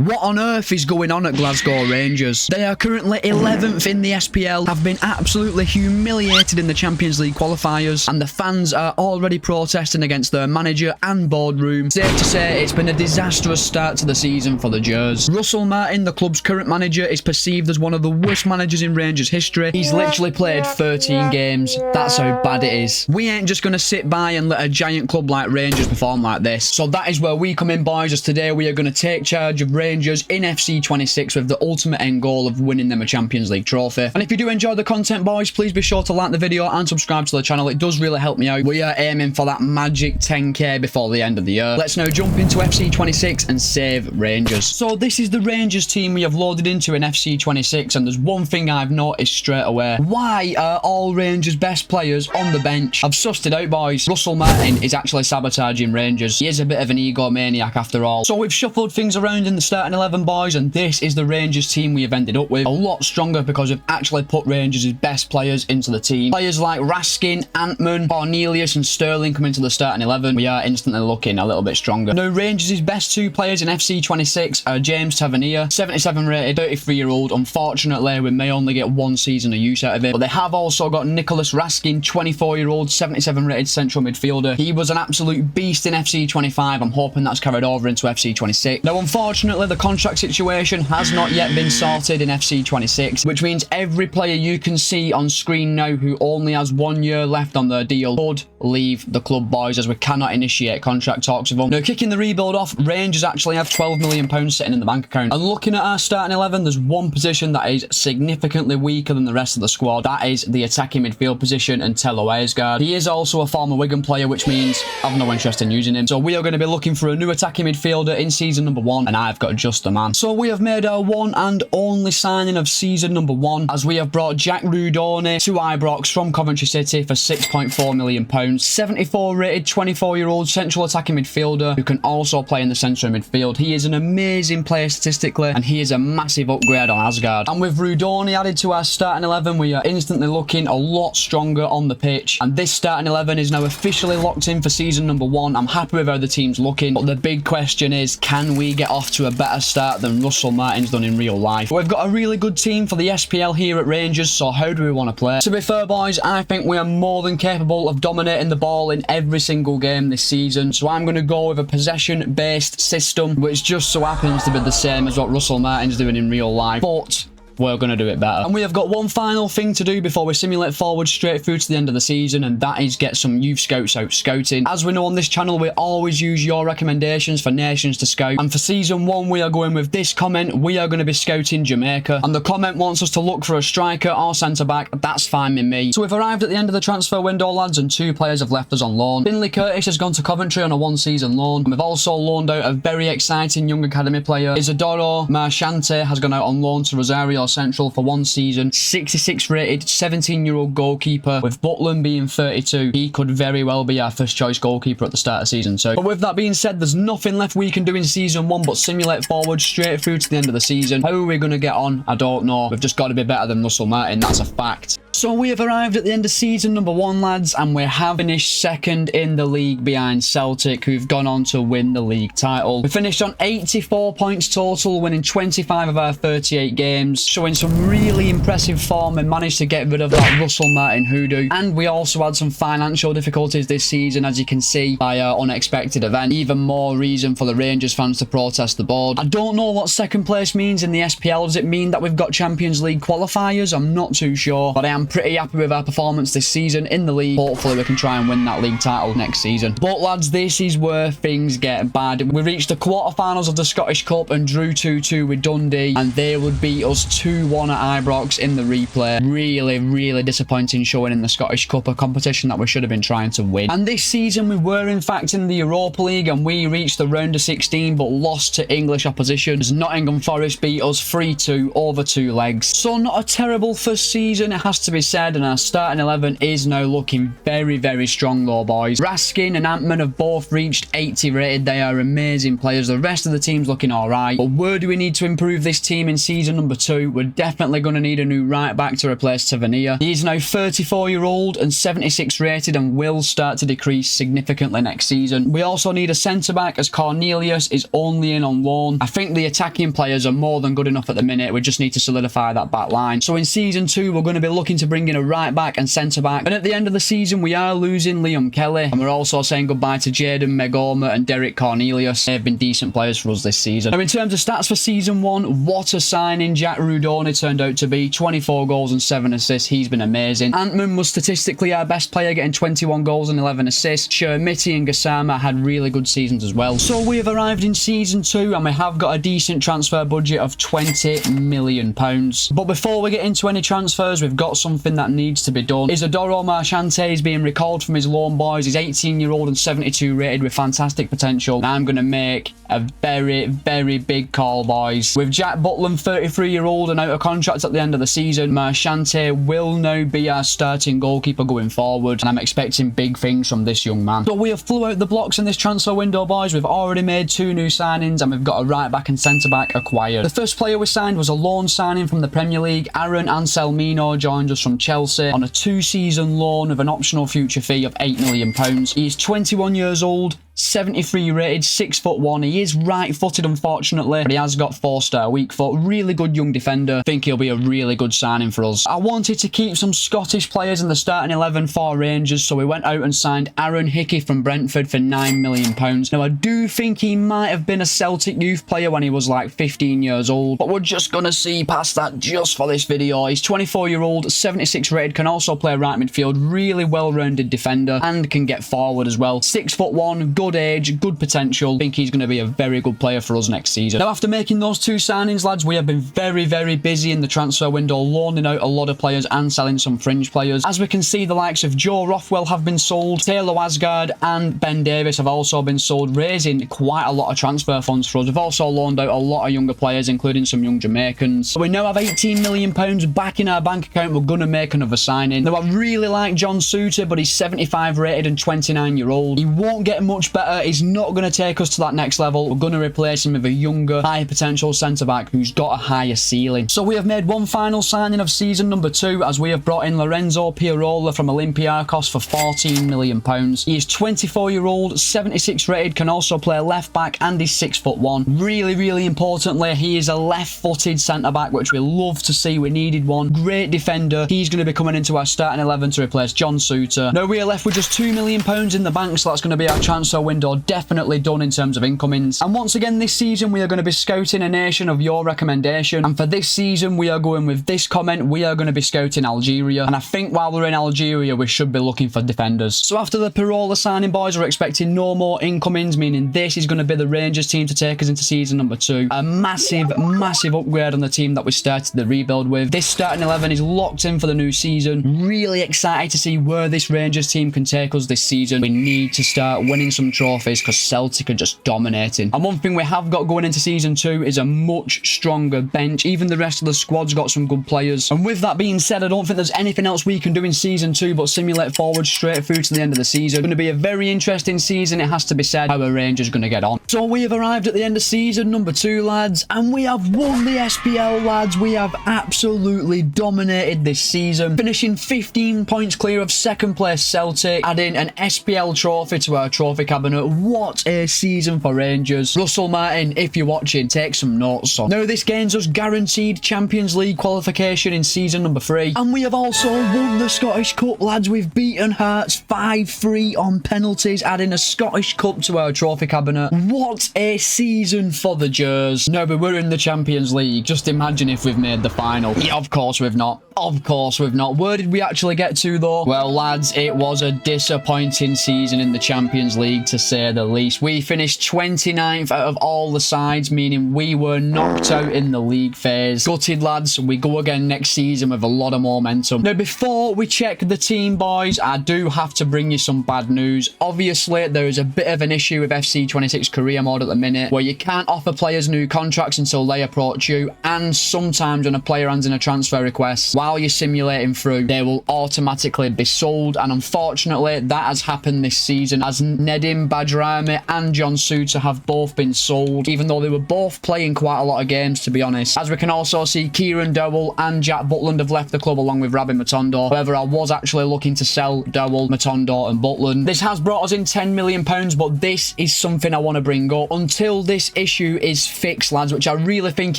What on earth is going on at Glasgow Rangers? They are currently 11th in the SPL, have been absolutely humiliated in the Champions League qualifiers, and the fans are already protesting against their manager and boardroom. Safe to say it's been a disastrous start to the season for the Gers. Russell Martin, the club's current manager, is perceived as one of the worst managers in Rangers history. He's literally played 13 games. That's how bad it is. We ain't just going to sit by and let a giant club like Rangers perform like this. So that is where we come in, boys, as today we are going to take charge of Rangers in FC26 with the ultimate end goal of winning them a Champions League trophy. And if you do enjoy the content, boys, please be sure to like the video and subscribe to the channel. It does really help me out. We are aiming for that magic 10k before the end of the year. Let's now jump into FC26 and save Rangers. So this is the Rangers team we have loaded into in FC26, and there's one thing I've noticed straight away. Why are all Rangers' best players on the bench? I've sussed it out, boys. Russell Martin is actually sabotaging Rangers. He is a bit of an egomaniac after all. So we've shuffled things around in the starting 11, boys, and this is the Rangers team we have ended up with. A lot stronger because we've actually put Rangers' best players into the team. Players like Raskin, Antman, Cornelius and Sterling come into the starting 11. We are instantly looking a little bit stronger. Now, Rangers' best two players in FC26 are James Tavernier, 77 rated, 33-year-old. Unfortunately, we may only get one season of use out of it, but they have also got Nicholas Raskin, 24-year-old, 77 rated central midfielder. He was an absolute beast in FC25. I'm hoping that's carried over into FC26. Now, unfortunately, the contract situation has not yet been sorted in FC26, which means every player you can see on screen now who only has 1 year left on their deal could leave the club, boys, as we cannot initiate contract talks with them. Now, kicking the rebuild off, Rangers actually have £12 million sitting in the bank account. And looking at our starting 11, there's one position that is significantly weaker than the rest of the squad. That is the attacking midfield position and Tello Ayersgaard. He is also a former Wigan player, which means I've no interest in using him. So we are going to be looking for a new attacking midfielder in season number 1, and I've got just the man. So we have made our one and only signing of season number 1, as we have brought Jack Rudoni to Ibrox from Coventry City for £6.4 million. 74 rated, 24-year-old central attacking midfielder who can also play in the centre of midfield. He is an amazing player statistically, and he is a massive upgrade on Asgard. And with Rudoni added to our starting 11, we are instantly looking a lot stronger on the pitch. And this starting 11 is now officially locked in for season number 1. I'm happy with how the team's looking, but the big question is, can we get off to a better start than Russell Martin's done in real life? But we've got a really good team for the SPL here at Rangers, so how do we want to play? To be fair, boys, I think we are more than capable of dominating the ball in every single game this season, so I'm going to go with a possession-based system, which just so happens to be the same as what Russell Martin's doing in real life, but we're going to do it better. And we have got one final thing to do before we simulate forward straight through to the end of the season, and that is get some youth scouts out scouting. As we know on this channel, we always use your recommendations for nations to scout, and for season 1 we are going with this comment. We are going to be scouting Jamaica, and the comment wants us to look for a striker or centre back. That's fine with me. So we've arrived at the end of the transfer window, lads, and 2 players have left us on loan. Finlay Curtis has gone to Coventry on a 1-season loan, and we've also loaned out a very exciting young academy player. Isidoro Marchante has gone out on loan to Rosario Central for 1 season. 66 rated, 17-year-old goalkeeper, with Butland being 32. He could very well be our first choice goalkeeper at the start of season 2. But with that being said, there's nothing left we can do in season 1 but simulate forward straight through to the end of the season. How are we going to get on? I don't know. We've just got to be better than Russell Martin. That's a fact. So we have arrived at the end of season number 1, lads, and we have finished second in the league behind Celtic, who've gone on to win the league title. We finished on 84 points total, winning 25 of our 38 games, showing some really impressive form, and managed to get rid of that Russell Martin hoodoo. And we also had some financial difficulties this season, as you can see, by our unexpected event. Even more reason for the Rangers fans to protest the board. I don't know what second place means in the SPL. Does it mean that we've got Champions League qualifiers? I'm not too sure, but I am pretty happy with our performance this season in the league. Hopefully we can try and win that league title next season. But lads, this is where things get bad. We reached the quarterfinals of the Scottish Cup and drew 2-2 with Dundee, and they would beat us 2-1 at Ibrox in the replay. Really disappointing showing in the Scottish Cup, a competition that we should have been trying to win. And this season we were in fact in the Europa League, and we reached the round of 16 but lost to English opposition as Nottingham Forest beat us 3-2 over 2 legs. So not a terrible first season, it has to to be said, and our starting 11 is now looking very, very strong though, boys. Raskin and Antman have both reached 80 rated. They are amazing players. The rest of the team's looking alright. But where do we need to improve this team in season number 2? We're definitely going to need a new right back to replace Tavernier. He is now 34-year-old and 76 rated and will start to decrease significantly next season. We also need a centre back, as Cornelius is only in on loan. I think the attacking players are more than good enough at the minute. We just need to solidify that back line. So in season 2, we're going to be looking to bring in a right back and centre back. And at the end of the season, we are losing Liam Kelly, and we're also saying goodbye to Jaden Megoma and Derek Cornelius. They've been decent players for us this season. Now, in terms of stats for season 1, what a signing Jack Rudoni turned out to be. 24 goals and 7 assists. He's been amazing. Antman was statistically our best player, getting 21 goals and 11 assists. Shermiti and Gassama had really good seasons as well. So we have arrived in season 2, and we have got a decent transfer budget of £20 million. But before we get into any transfers, we've got something that needs to be done. Isidoro Marchante is being recalled from his loan, boys. He's 18-year-old and 72 rated with fantastic potential. And I'm going to make a very, very big call, boys. With Jack Butland, 33-year-old and out of contract at the end of the season, Marchante will now be our starting goalkeeper going forward, and I'm expecting big things from this young man. So we have flew out the blocks in this transfer window, boys. We've already made 2 new signings, and we've got a right back and centre back acquired. The first player we signed was a loan signing from the Premier League. Aaron Anselmino joined us from Chelsea on a 2-season loan with an optional future fee of £8 million. He is 21 years old, 73 rated, 6'1". He is right-footed, unfortunately, but he has got 4-star weak foot. Really good young defender. I think he'll be a really good signing for us. I wanted to keep some Scottish players in the starting 11 for Rangers, so we went out and signed Aaron Hickey from Brentford for £9 million. Now, I do think he might have been a Celtic youth player when he was like 15 years old, but we're just going to see past that just for this video. He's 24-year-old, 76 rated, can also play right midfield, really well-rounded defender, and can get forward as well. 6'1", good age, good potential. I think he's going to be a very good player for us next season. Now, after making those 2 signings, lads, we have been very, very busy in the transfer window, loaning out a lot of players and selling some fringe players. As we can see, the likes of Joe Rothwell have been sold, Taylor Asgard and Ben Davis have also been sold, raising quite a lot of transfer funds for us. We've also loaned out a lot of younger players, including some young Jamaicans. So we now have £18 million back in our bank account. We're going to make another signing. Now, I really like John Suter, but he's 75 rated and 29-year-old. He won't get much better. He's not going to take us to that next level. We're going to replace him with a younger, higher potential centre-back who's got a higher ceiling. So we have made one final signing of season number 2, as we have brought in Lorenzo Piarola from Olympiacos for £14 million. He is 24-year-old, 76 rated, can also play left back, and he's 6'1". Really, really importantly, he is a left-footed centre-back, which we love to see. We needed one. Great defender. He's going to be coming into our starting 11 to replace John Suter. Now, we are left with just £2 million in the bank, so that's going to be our transfer window definitely done in terms of incomings. And once again this season, we are going to be scouting a nation of your recommendation, and for this season we are going with this comment. We are going to be scouting Algeria, and I think while we're in Algeria we should be looking for defenders. So after the Pirola signing, boys, we're expecting no more incomings, meaning this is going to be the Rangers team to take us into season number 2. A massive, massive upgrade on the team that we started the rebuild with. This starting 11 is locked in for the new season. Really excited to see where this Rangers team can take us this season. We need to start winning some trophies because Celtic are just dominating. And one thing we have got going into season 2 is a much stronger bench. Even the rest of the squad's got some good players. And with that being said, I don't think there's anything else we can do in season 2 but simulate forward straight through to the end of the season. It's going to be a very interesting season, it has to be said, how a Rangers going to get on. So we have arrived at the end of season number 2, lads, and we have won the SPL, lads. We have absolutely dominated this season, finishing 15 points clear of second place Celtic, adding an SPL trophy to our trophy cabinet. What a season for Rangers. Russell Martin, if you're watching, take some notes on. Now, this gains us guaranteed Champions League qualification in season number 3, and we have also won the Scottish Cup, lads. We've beaten Hearts 5-3 on penalties, adding a Scottish Cup to our trophy cabinet. What a season for the Gers. Now, we were in the Champions League. Just imagine if we've made the final. Yeah, of course we've not. Of course we've not. Where did we actually get to, though? Well, lads, it was a disappointing season in the Champions League, to say the least. We finished 29th out of all the sides, meaning we were knocked out in the league phase. Gutted, lads. We go again next season with a lot of momentum. Now, before we check the team, boys, I do have to bring you some bad news. Obviously, there is a bit of an issue with FC26 career career mode at the minute, where you can't offer players new contracts until they approach you, and sometimes when a player hands in a transfer request, while you're simulating through, they will automatically be sold. And unfortunately, that has happened this season, as Nedim Bajrami and John Suter have both been sold, even though they were both playing quite a lot of games, to be honest. As we can also see, Kieran Dowell and Jack Butland have left the club along with Rabbi Matondo. However, I was actually looking to sell Dowell, Matondo and Butland. This has brought us in £10 million, but this is something I want to bring up. Until this issue is fixed, lads, which I really think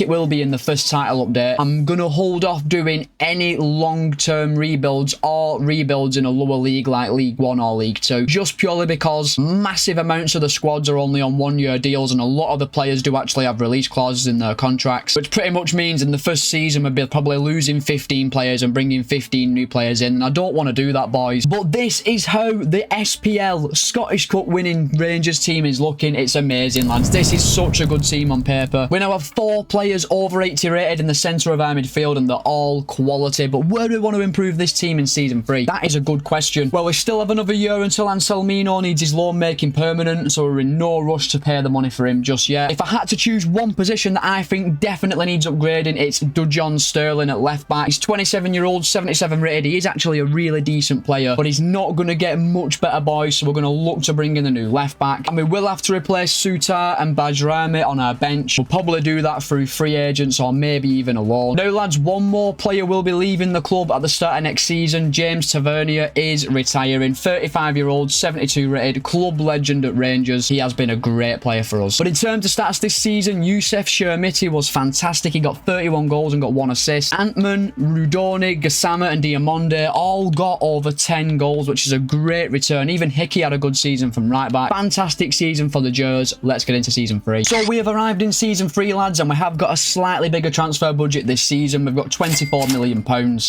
it will be in the first title update, I'm going to hold off doing any long-term rebuilds or rebuilds in a lower league like League 1 or League 2, just purely because massive amounts of the squads are only on one-year deals, and a lot of the players do actually have release clauses in their contracts, which pretty much means in the first season we'll be probably losing 15 players and bringing 15 new players in. And I don't want to do that, boys. But this is how the SPL Scottish Cup winning Rangers team is looking. It's amazing, lads. This is such a good team on paper. We now have 4 players over 80 rated in the centre of our midfield, and they're all quality. But where do we want to improve this team in Season 3? That is a good question. Well, we still have another year until Anselmino needs his loan making permanent, so we're in no rush to pay the money for him just yet. If I had to choose one position that I think definitely needs upgrading, it's Dujon Sterling at left back. He's 27-year-old, 77 rated. He is actually a really decent player, but he's not going to get much better, boys, so we're going to look to bring in a new left back. And we will have to replace Sutar and Bajrami on our bench. We'll probably do that through free agents or maybe even a loan. Now, lads, one more player will be leaving the club at the start of next season. James Tavernier is retiring. 35-year-old, 72 rated, club legend at Rangers. He has been a great player for us. But in terms of stats this season, Youssef Shermiti was fantastic. He got 31 goals and got 1 assist. Antman, Rudoni, Gassama and Diamonde all got over 10 goals, which is a great return. Even Hickey had a good season from right back. Fantastic season for the Gers. Let's get into Season 3. So we have arrived in Season 3, lads, and we have got a slightly bigger transfer budget this season. We've got £24 million.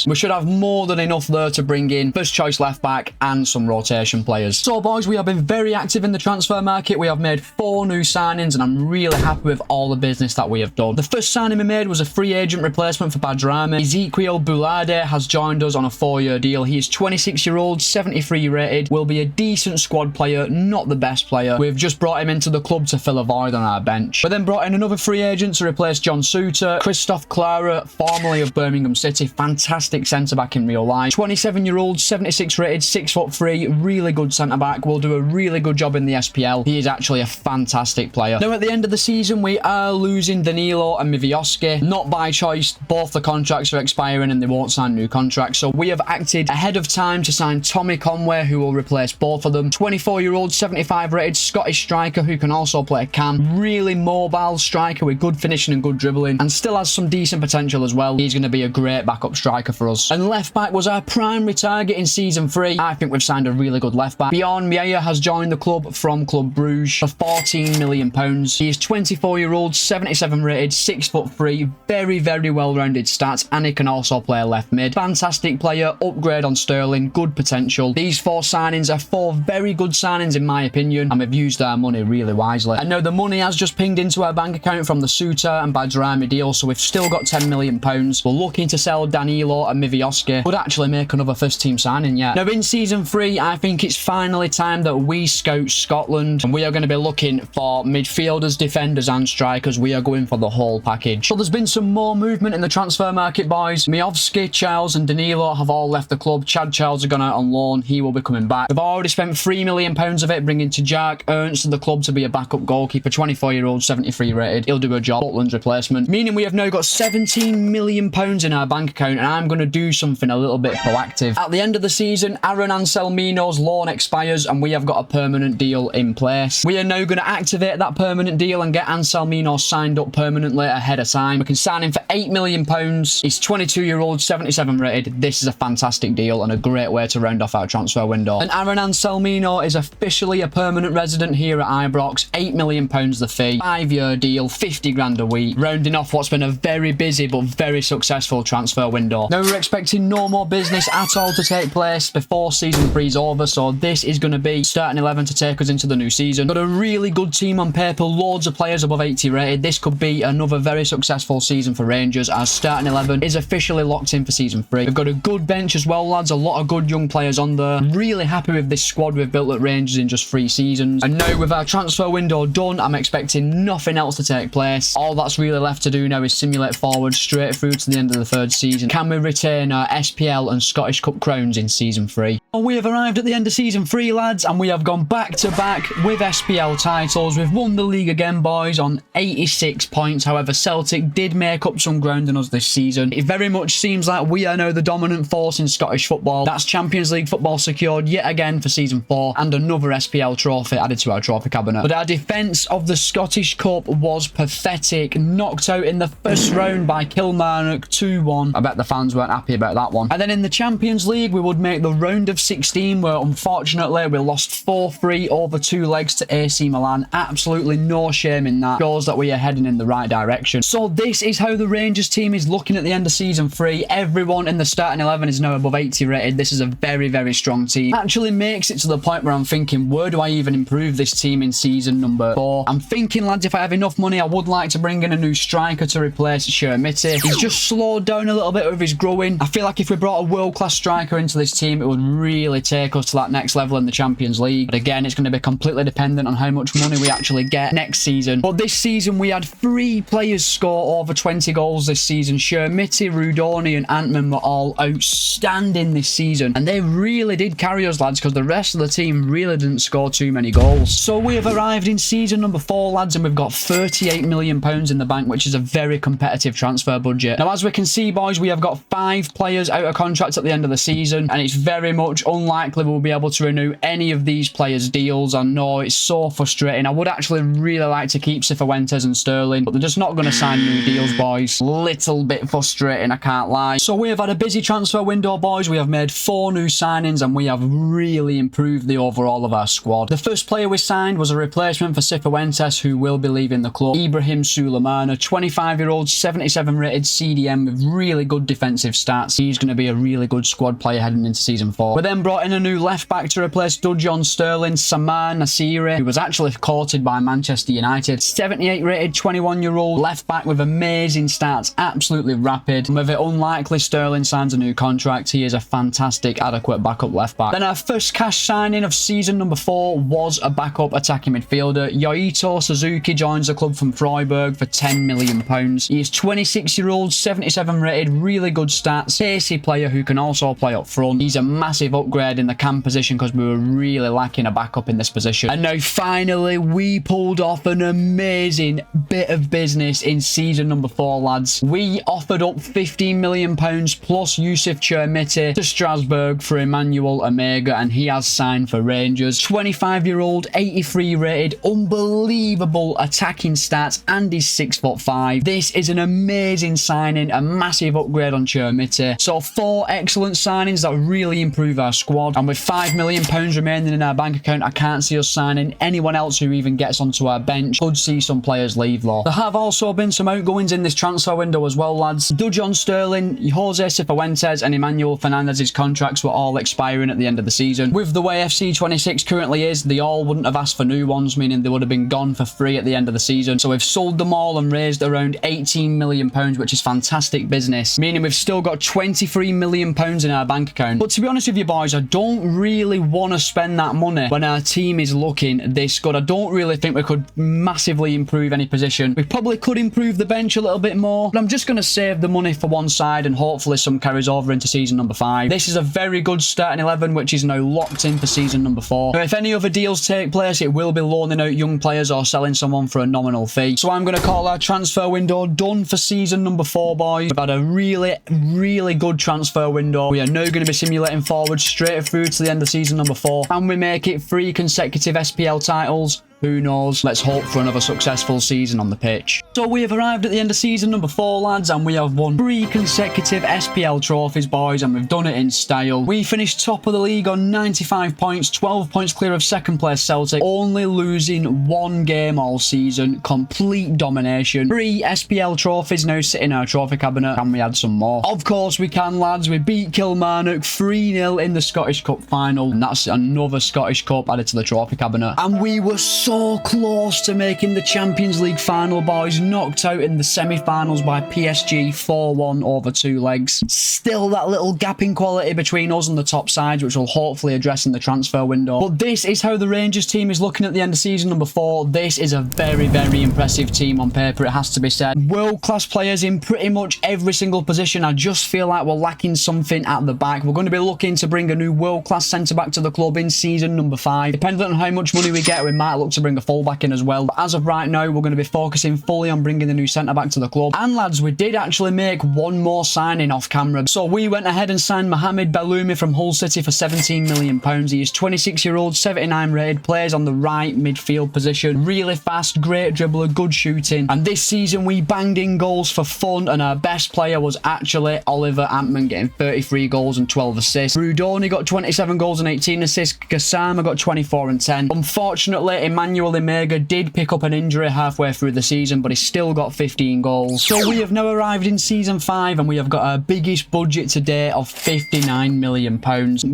We should have more than enough there to bring in first choice left back and some rotation players. So, boys, we have been very active in the transfer market. We have made 4 new signings, and I'm really happy with all the business that we have done. The first signing we made was a free agent replacement for Bajrami. Ezekiel Boulade has joined us on a 4-year deal. He is 26-year-old, 73 rated, will be a decent squad player, not the best player. We've just brought him into the club to fill a void on our bench. We then brought in another free agent to replace John Suter, Christoph Clara, formerly of Birmingham City, fantastic centre-back in real life. 27-year-old, 76 rated, 6'3", really good centre-back, will do a really good job in the SPL. He is actually a fantastic player. Now, at the end of the season, we are losing Danilo and Mivioski, not by choice. Both the contracts are expiring and they won't sign new contracts, so we have acted ahead of time to sign Tommy Conway, who will replace both of them. 24-year-old, 75 rated Scottish striker who can also play cam. Really mobile striker with good finishing and good dribbling, and still has some decent potential as well. He's going to be a great backup striker for us. And left back was our primary target in Season 3. I think we've signed a really good left back. Bjorn Meyer has joined the club from Club Brugge for £14 million. He is 24-year-old, 77 rated, 6'3", very well-rounded stats, and he can also play left mid. Fantastic player, upgrade on Sterling, good potential. These 4 signings are 4 very good signings in my opinion, and we've used our money really wisely. And now the money has just pinged into our bank account from the Suter and Bajrami deal, so we've still got £10 million. We're looking to sell Danilo and Mivioski. Would actually make another first team signing yet. Now, in Season 3, I think it's finally time that we scout Scotland, and we are going to be looking for midfielders, defenders and strikers. We are going for the whole package. So there's been some more movement in the transfer market, boys. Miovski, Charles and Danilo have all left the club. Chad Charles has gone out on loan. He will be coming back. We've already spent £3 million of it, bringing Tajak Ernst to the club to be a backup goalkeeper. 24-year-old, 73 rated. He'll do a job. Butland's replacement. Meaning we have now got £17 million in our bank account, and I'm going to do something a little bit proactive. At the end of the season, Aaron Anselmino's loan expires, and we have got a permanent deal in place. We are now going to activate that permanent deal and get Anselmino signed up permanently ahead of time. We can sign him for £8 million. He's 22-year-old, 77 rated. This is a fantastic deal and a great way to round off our transfer window. And Aaron Anselmino is officially a permanent resident here at Ibrox. £8 million the fee, 5-year deal, 50 grand a week, rounding off what's been a very busy but very successful transfer window. Now, we're expecting no more business at all to take place before Season 3 is over, so this is going to be starting 11 to take us into the new season. Got a really good team on paper, loads of players above 80 rated. This could be another very successful season for Rangers, as starting 11 is officially locked in for Season 3. We've got a good bench as well, lads, a lot of good young players on there. I'm really happy with this squad we've built at Rangers in just 3 seasons. And now with our transfer window done. I'm expecting nothing else to take place. All that's really left to do now is simulate forward straight through to the end of the third season. Can we retain our SPL and Scottish Cup crowns in season 3? Well, we have arrived at the end of season 3, lads, and we have gone back to back with SPL titles. We've won the league again, boys, on 86 points. However, Celtic did make up some ground on us this season. It very much seems like we are now the dominant force in Scottish football. That's Champions League football secured yet again for season 4 and another SPL trophy added to our trophy cabinet. But our defence of the Scottish Cup was pathetic. Knocked out in the first round by Kilmarnock 2-1. I bet the fans weren't happy about that one. And then in the Champions League, we would make the round of 16 where unfortunately we lost 4-3 over 2 legs to AC Milan. Absolutely no shame in that. Shows that we are heading in the right direction. So this is how the Rangers team is looking at the end of season 3. Everyone in the starting 11 is now above 80 rated. This is a very, very strong team. Actually makes it to the point where I'm thinking, where do I even improve this team in season number 4? I'm thinking, lads, if I have enough money, I would like to bring in a new striker to replace Shermity. He's just slowed down a little bit with his growing. I feel like if we brought a world-class striker into this team, it would really take us to that next level in the Champions League. But again, it's going to be completely dependent on how much money we actually get next season. But this season, we had 3 players score over 20 goals this season. Shermity, Rudoni and Antman were all outstanding this season. And they really did carry us, lads, because the rest of the team really didn't score too many goals. So we have arrived in season number 4, lads, and we've got £38 million in the bank, which is a very competitive transfer budget. Now, as we can see, boys, we have got 5 players out of contract at the end of the season, and it's very much unlikely we'll be able to renew any of these players' deals. I know it's so frustrating. I would actually really like to keep Cifuentes and Sterling, but they're just not going to sign new deals, boys. Little bit frustrating, I can't lie. So we have had a busy transfer window, boys. We have made 4 new signings, and we have really improved the overall of our squad. The first player we signed was a replacement for Cifuentes, who will be leaving the club. Ibrahim Sulemana, 25-year-old, 77 rated CDM with really good defensive stats. He's going to be a really good squad player heading into season 4. We then brought in a new left back to replace Dujon Sterling, Samar Nasiri, who was actually courted by Manchester United. 78 rated, 21-year-old left back with amazing stats, absolutely rapid. And with it unlikely Sterling signs a new contract, he is a fantastic, adequate backup left back. Then our first cash signing of season number 4 was a backup attacking midfielder. Yoito Suzuki joins the club from Freiburg for £10 million. He is 26-year-old, 77 rated, really good stats, pacey player who can also play up front. He's a massive upgrade in the cam position because we were really lacking a backup in this position. And now finally we pulled off an amazing bit of business in season number 4, lads. We offered up £15 million plus Yusuf Chermiti to Strasbourg for Emmanuel Omega, and he has signed for Rangers. 25-year-old, 83 rated, unbelievable attacking stats, and he's 6'5". This is an amazing signing, a massive upgrade on Chermiti. So 4 excellent signings that really improve our squad, and with £5 million remaining in our bank account, I can't see us signing anyone else who even gets onto our bench. Could see some players leave though. There have also been some outgoings in this transfer window as well, lads. Dujon Sterling, Jose Cifuentes and Emmanuel Fernandez's contracts were all expiring at the end of the season. With the way FC26 currently is, they all wouldn't have asked for new ones, meaning they would have been gone for free at the end of the season. So we've sold them all and raised around £18 million, which is fantastic business, meaning we've still got £23 million in our bank account. But to be honest with you, boys, I don't really want to spend that money when our team is looking this good. I don't really think we could massively improve any position. We probably could improve the bench a little bit more, but I'm just going to save the money for one side and hopefully some carries over into season number 5. This is a very good starting 11, which is now locked in for season number 4. Now, if any other deals take place, it will be loaning out young players or selling someone for a nominal fee. So I'm going to call our transfer window done for season number 4, boys. We've had a really good transfer window. We are now going to be simulating forward straight through to the end of season number 4. Can we make it 3 consecutive SPL titles? Who knows? Let's hope for another successful season on the pitch. So we have arrived at the end of season number 4, lads, and we have won 3 consecutive SPL trophies, boys, and we've done it in style. We finished top of the league on 95 points, 12 points clear of second place Celtic, only losing 1 game all season. Complete domination. 3 SPL trophies now sit in our trophy cabinet. Can we add some more? Of course we can, lads. We beat Kilmarnock 3-0 in the Scottish Cup final, and that's another Scottish Cup added to the trophy cabinet. And we were so so close to making the Champions League final, boys. Knocked out in the semi-finals by PSG 4-1 over 2 legs. Still that little gap in quality between us and the top sides, which we'll hopefully address in the transfer window. But this is how the Rangers team is looking at the end of season number 4. This is a very, very impressive team on paper, it has to be said. World-class players in pretty much every single position. I just feel like we're lacking something at the back. We're going to be looking to bring a new world-class centre-back to the club in season number 5. Depending on how much money we get, we might look to bring a full-back in as well. But as of right now, we're going to be focusing fully on bringing the new centre-back to the club. And lads, we did actually make one more signing off camera. So we went ahead and signed Mohamed Belloumi from Hull City for £17 million. He is 26-year-old, 79 rated, plays on the right midfield position. Really fast, great dribbler, good shooting. And this season we banged in goals for fun, and our best player was actually Oliver Antman, getting 33 goals and 12 assists. Rudoni got 27 goals and 18 assists. Gassama got 24 and 10. Unfortunately, Emmanuel Imega did pick up an injury halfway through the season, but he still got 15 goals. So we have now arrived in season 5, and we have got our biggest budget to date of £59 million.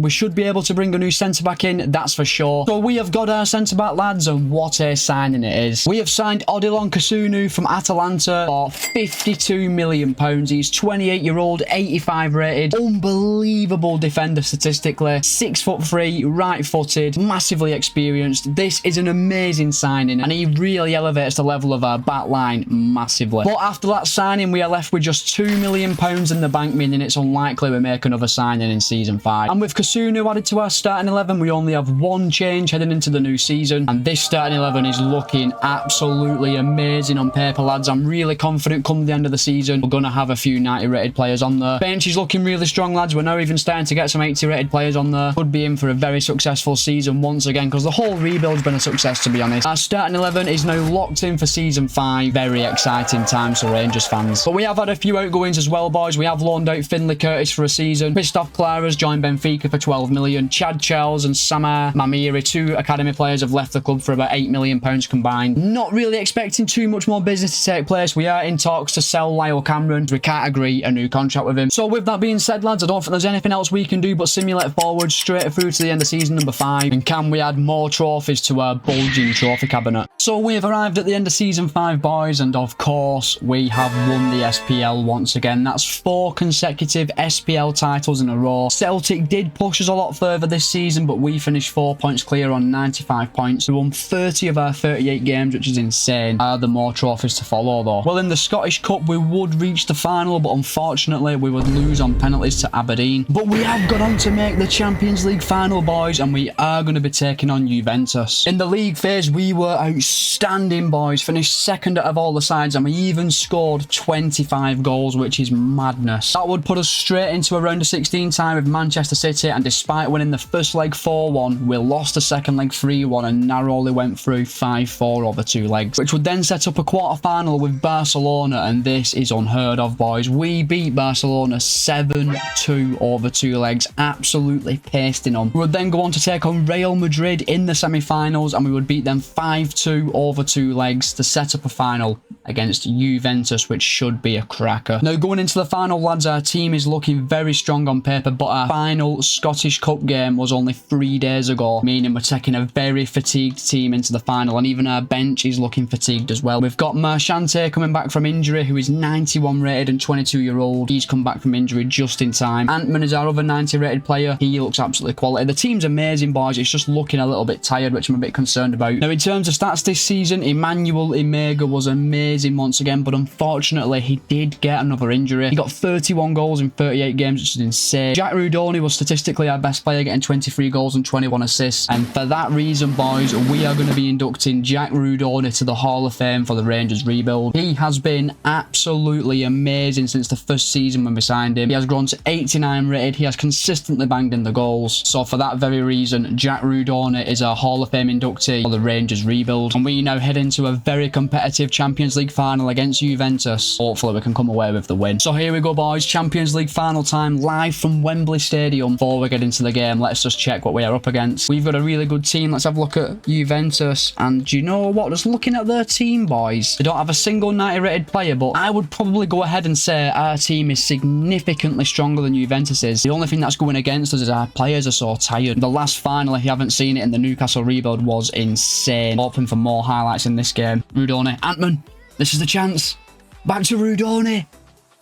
We should be able to bring a new centre-back in, that's for sure. So we have got our centre-back, lads, and what a signing it is. We have signed Odilon Kasunu from Atalanta for £52 million. He's 28-year-old, 85 rated, unbelievable defender statistically, 6'3", right-footed, massively experienced. This is an amazing signing, and he really elevates the level of our back line massively. But after that signing, we are left with just £2 million in the bank, meaning it's unlikely we make another signing in season 5. And with Kasunu added to our starting 11, we only have one change heading into the new season, and this starting 11 is looking absolutely amazing on paper, lads. I'm really confident come the end of the season we're going to have a few 90 rated players on there. Bench is looking really strong, lads. We're now even starting to get some 80 rated players on there. Could be in for a very successful season once again, because the whole rebuild's been a success, to be honest. Our starting 11 is now locked in for season 5. Very exciting times for Rangers fans. But we have had a few outgoings as well, boys. We have loaned out Finlay Curtis for a season. Christoph Clara's joined Benfica for £12 million. Chad Charles and Samar Mamiri, 2 academy players, have left the club for about £8 million combined. Not really expecting too much more business to take place. We are in talks to sell Lyle Cameron. We can't agree a new contract with him. So with that being said, lads, I don't think there's anything else we can do but simulate forward straight through to the end of season number 5. And can we add more trophies to our bulging trophy cabinet? So we have arrived at the end of season 5, boys, and of course we have won the SPL once again. That's 4 consecutive SPL titles in a row. Celtic did push us a lot further this season, but we finished 4 points clear on 95 points. We won 30 of our 38 games, which is insane. Are there more trophies to follow though? Well, in the Scottish Cup we would reach the final, but unfortunately we would lose on penalties to Aberdeen. But we have gone on to make the Champions League final, boys, and we are going to be taking on Juventus. In the league phase we were outstanding, boys. Finished second out of all the sides, and we even scored 25 goals, which is madness. That would put us straight into a round of 16 tie with Manchester City, and despite winning the first leg 4-1, we lost the second leg 3-1 and narrowly went through 5-4 over 2 legs, which would then set up a quarter-final with Barcelona, and this is unheard of, boys. We beat Barcelona 7-2 over 2 legs, absolutely pasting them. We would then go on to take on Real Madrid in the semi-finals, and we would beat them 5-2 over 2 legs to set up a final against Juventus, which should be a cracker. Now, going into the final, lads, our team is looking very strong on paper, but our final Scottish Cup game was only 3 days ago, meaning we're taking a very fatigued team into the final, and even our bench is looking fatigued as well. We've got Marchante coming back from injury, who is 91 rated and 22-year-old. He's come back from injury just in time. Antman is our other 90 rated player. He looks absolutely quality. The team's amazing, boys. It's just looking a little bit tired, which I'm a bit concerned about. Now, in terms of stats this season, Emmanuel Imega was amazing once again, but unfortunately he did get another injury. He got 31 goals in 38 games, which is insane. Jack Rudoni was statistically our best player, getting 23 goals and 21 assists, and for that reason, boys, we are going to be inducting Jack Rudoni to the Hall of Fame for the Rangers rebuild. He has been absolutely amazing since the first season when we signed him. He has grown to 89 rated. He has consistently banged in the goals. So for that very reason, Jack Rudoni is our Hall of Fame inductee for the Rangers rebuild, and we now head into a very competitive Champions League final against Juventus. Hopefully we can come away with the win. So here we go, boys. Champions League final time, live from Wembley Stadium. Before we get into the game, let's just check what we are up against. We've got a really good team. Let's have a look at Juventus, and do you know what? Just looking at their team, boys, they don't have a single 90 rated player, but I would probably go ahead and say our team is significantly stronger than Juventus is. The only thing that's going against us is our players are so tired. The last final, if you haven't seen it in the Newcastle rebuild, was insane. insane. Hoping for more highlights in this game. Rudoni, Antman, this is the chance. Back to Rudoni.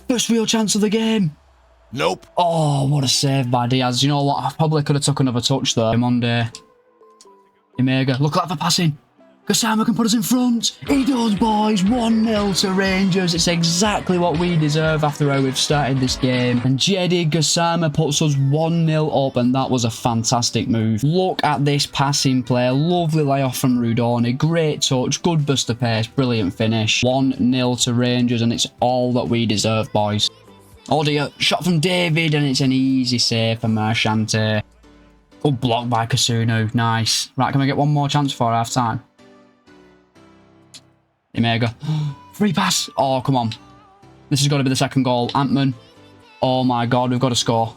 First real chance of the game. Nope. Oh, what a save by Diaz. You know what? I probably could have took another touch there. Monday. Imega. Look at that for passing. Gassama can put us in front. He does, boys. 1-0 to Rangers. It's exactly what we deserve after how we've started this game. And Jedi Gassama puts us 1-0 up, and that was a fantastic move. Look at this passing play. Lovely layoff from Rudoni. Great touch. Good burst of pace. Brilliant finish. 1-0 to Rangers, and it's all that we deserve, boys. Oh dear. Shot from David, and it's an easy save for Marchante. Good block by Kasunu. Nice. Right, can we get one more chance for half time? Imega. Free pass. Oh, come on. This has got to be the second goal. Antman. Oh my god, we've got to score.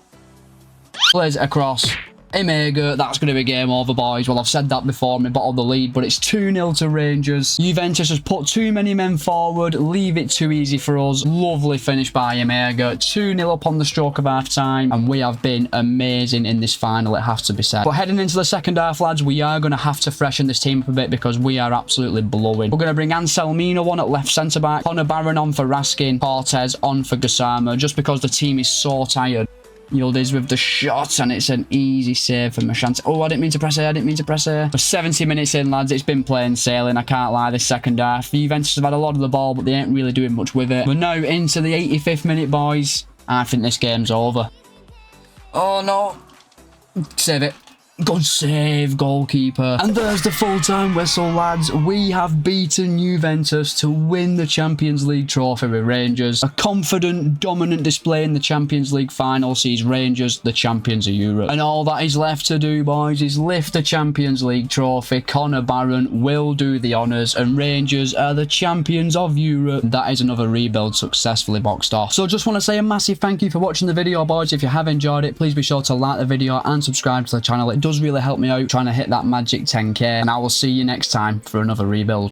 Plays it across. Imega. That's going to be game over, boys. Well, I've said that before. We bottled the lead, but it's 2-0 to Rangers. Juventus has put too many men forward. Leave it too easy for us. Lovely finish by Imega. 2-0 up on the stroke of half time, and we have been amazing in this final, it has to be said. But heading into the second half, lads, we are going to have to freshen this team up a bit because we are absolutely blowing. We're going to bring Anselmino on at left centre-back, Connor Barron on for Raskin, Cortez on for Gassama, just because the team is so tired. Yildiz with the shot, and it's an easy save for Mashante. Oh, I didn't mean to press A. I didn't mean to press A. We're 70 minutes in, lads. It's been plain sailing. I can't lie, this second half. Juventus have had a lot of the ball, but they ain't really doing much with it. We're now into the 85th minute, boys. I think this game's over. Oh, no. Save it. Good save, goalkeeper. And there's the full-time whistle, lads. We have beaten Juventus to win the Champions League trophy with Rangers. A confident, dominant display in the Champions League final sees Rangers the champions of Europe. And all that is left to do, boys, is lift the Champions League trophy. Connor Barron will do the honours, and Rangers are the champions of Europe. That is another rebuild successfully boxed off. So just want to say a massive thank you for watching the video, boys. If you have enjoyed it, please be sure to like the video and subscribe to the channel. It does really help me out trying to hit that magic 10k, and I will see you next time for another rebuild.